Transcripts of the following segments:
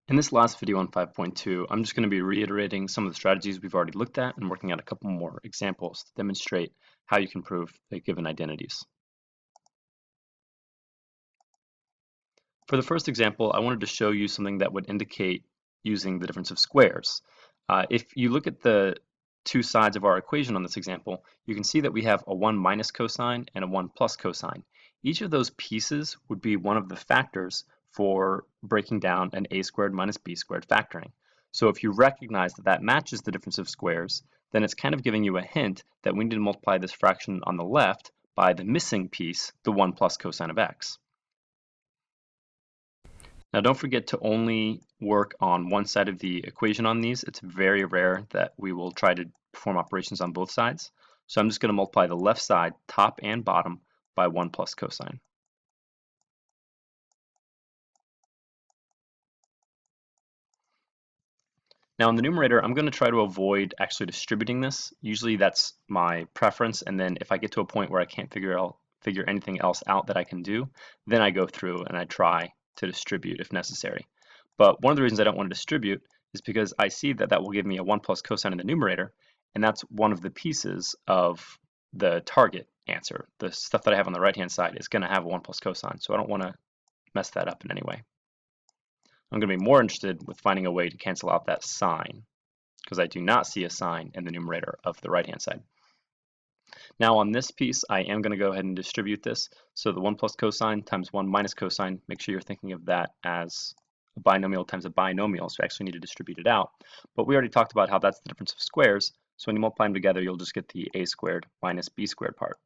In this last video on 5.2, I'm just going to be reiterating some of the strategies we've already looked at and working out a couple more examples to demonstrate how you can prove the given identities. For the first example, I wanted to show you something that would indicate using the difference of squares. If you look at the two sides of our equation on this example, you can see that we have a 1 minus cosine and a 1 plus cosine. Each of those pieces would be one of the factors for breaking down an a squared minus b squared factoring. So if you recognize that that matches the difference of squares, then it's kind of giving you a hint that we need to multiply this fraction on the left by the missing piece, the 1 plus cosine of x. Now don't forget to only work on one side of the equation on these. It's very rare that we will try to perform operations on both sides. So I'm just going to multiply the left side, top and bottom, by 1 plus cosine. Now in the numerator, I'm going to try to avoid actually distributing this. Usually that's my preference, and then if I get to a point where I can't figure anything else out that I can do, then I go through and I try to distribute if necessary. But one of the reasons I don't want to distribute is because I see that that will give me a 1 plus cosine in the numerator, and that's one of the pieces of the target answer. The stuff that I have on the right-hand side is going to have a 1 plus cosine, so I don't want to mess that up in any way. I'm going to be more interested with finding a way to cancel out that sign, because I do not see a sign in the numerator of the right-hand side. Now on this piece, I am going to go ahead and distribute this. So the 1 plus cosine times 1 minus cosine, make sure you're thinking of that as a binomial times a binomial, so you actually need to distribute it out. But we already talked about how that's the difference of squares, so when you multiply them together, you'll just get the a squared minus b squared part.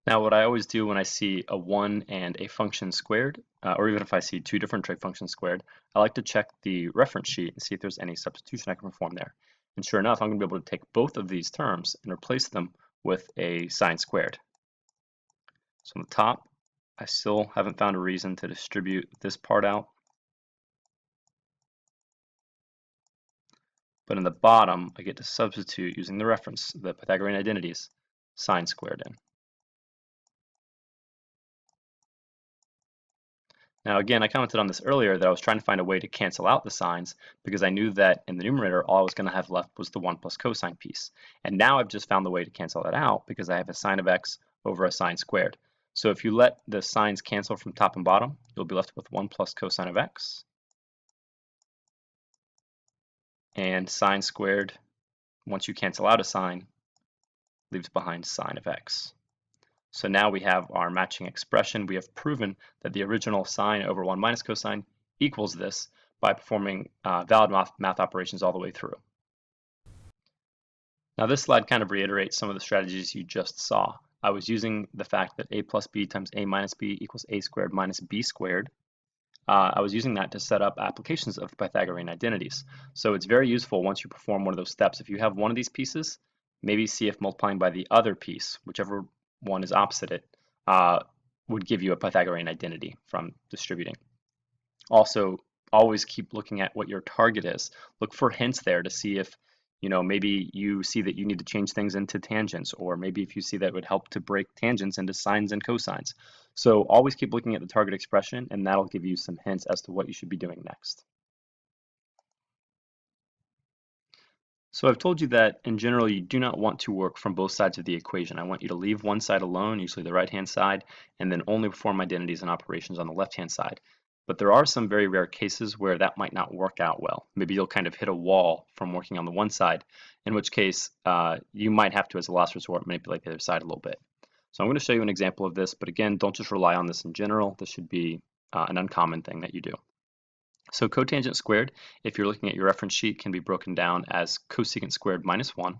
Now what I always do when I see a 1 and a function squared, or even if I see two different trig functions squared, I like to check the reference sheet and see if there's any substitution I can perform there. And sure enough, I'm going to be able to take both of these terms and replace them with a sine squared. So on the top, I still haven't found a reason to distribute this part out. But in the bottom, I get to substitute using the reference, the Pythagorean identities, sine squared in. Now again, I commented on this earlier that I was trying to find a way to cancel out the signs because I knew that in the numerator all I was going to have left was the 1 plus cosine piece. And now I've just found the way to cancel that out because I have a sine of x over a sine squared. So if you let the signs cancel from top and bottom, you'll be left with 1 plus cosine of x. And sine squared, once you cancel out a sign, leaves behind sine of x. So now we have our matching expression. We have proven that the original sine over 1 minus cosine equals this by performing valid math operations all the way through. Now this slide kind of reiterates some of the strategies you just saw. I was using the fact that a plus b times a minus b equals a squared minus b squared. I was using that to set up applications of Pythagorean identities. So it's very useful once you perform one of those steps. If you have one of these pieces, maybe see if multiplying by the other piece, whichever one is opposite it, would give you a Pythagorean identity from distributing. Also, always keep looking at what your target is. Look for hints there to see if, maybe you see that you need to change things into tangents, or maybe if you see that it would help to break tangents into sines and cosines. So always keep looking at the target expression, and that'll give you some hints as to what you should be doing next. So I've told you that in general you do not want to work from both sides of the equation. I want you to leave one side alone, usually the right-hand side, and then only perform identities and operations on the left-hand side. But there are some very rare cases where that might not work out well. Maybe you'll kind of hit a wall from working on the one side, in which case you might have to, as a last resort, manipulate the other side a little bit. So I'm going to show you an example of this, but again, don't just rely on this in general. This should be an uncommon thing that you do. So cotangent squared, if you're looking at your reference sheet, can be broken down as cosecant squared minus 1.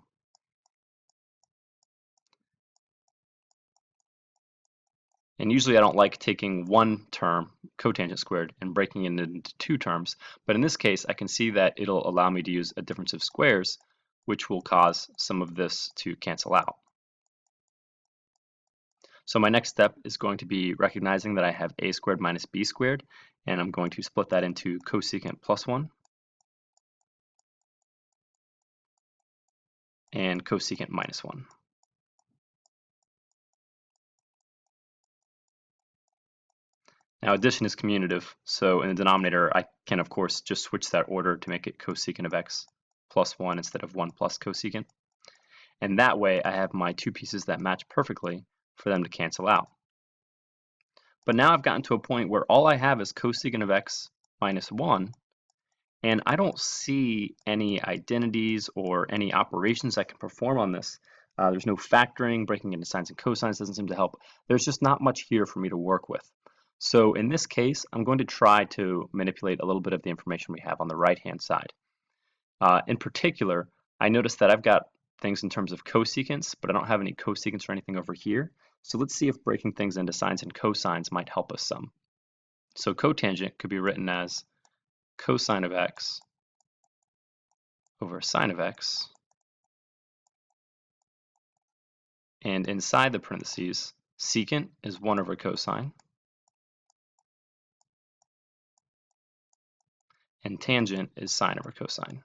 And usually I don't like taking one term, cotangent squared, and breaking it into two terms. But in this case, I can see that it'll allow me to use a difference of squares, which will cause some of this to cancel out. So my next step is going to be recognizing that I have a squared minus b squared, and I'm going to split that into cosecant plus 1 and cosecant minus 1. Now addition is commutative, so in the denominator I can of course just switch that order to make it cosecant of x plus 1 instead of 1 plus cosecant. And that way I have my two pieces that match perfectly for them to cancel out. But now I've gotten to a point where all I have is cosecant of x minus 1, and I don't see any identities or any operations I can perform on this. There's no factoring, breaking into sines and cosines doesn't seem to help. There's just not much here for me to work with. So in this case, I'm going to try to manipulate a little bit of the information we have on the right-hand side. In particular, I notice that I've got things in terms of cosecants, but I don't have any cosecants or anything over here. So let's see if breaking things into sines and cosines might help us some. So cotangent could be written as cosine of x over sine of x, and inside the parentheses, secant is 1 over cosine, and tangent is sine over cosine.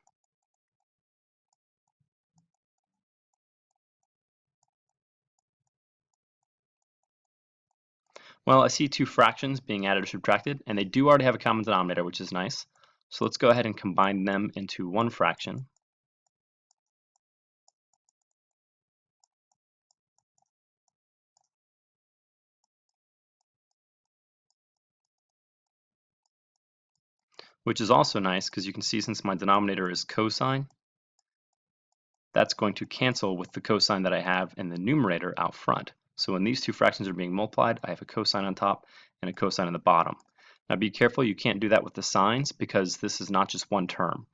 Well, I see two fractions being added or subtracted, and they do already have a common denominator, which is nice. So let's go ahead and combine them into one fraction. Which is also nice because you can see since my denominator is cosine, that's going to cancel with the cosine that I have in the numerator out front. So when these two fractions are being multiplied, I have a cosine on top and a cosine on the bottom. Now be careful, you can't do that with the sines because this is not just one term.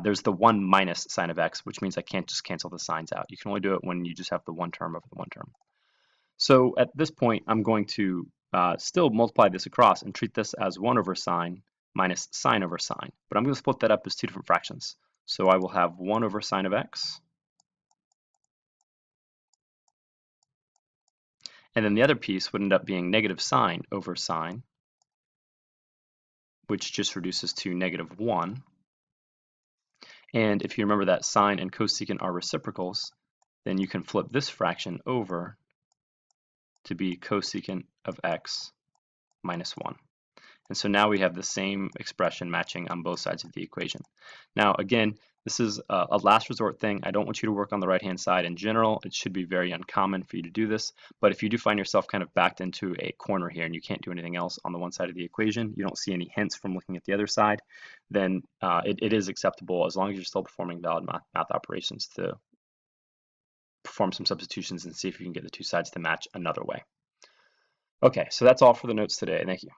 There's the 1 minus sine of x, which means I can't just cancel the sines out. You can only do it when you just have the one term over the one term. So at this point, I'm going to still multiply this across and treat this as 1 over sine minus sine over sine. But I'm going to split that up as two different fractions. So I will have 1 over sine of x. And then the other piece would end up being negative sine over sine, which just reduces to negative 1. And if you remember that sine and cosecant are reciprocals, then you can flip this fraction over to be cosecant of x minus 1. And so now we have the same expression matching on both sides of the equation. Now again, this is a last resort thing. I don't want you to work on the right-hand side in general. It should be very uncommon for you to do this. But if you do find yourself kind of backed into a corner here and you can't do anything else on the one side of the equation, you don't see any hints from looking at the other side, then it is acceptable as long as you're still performing valid math operations to perform some substitutions and see if you can get the two sides to match another way. Okay, so that's all for the notes today. Thank you.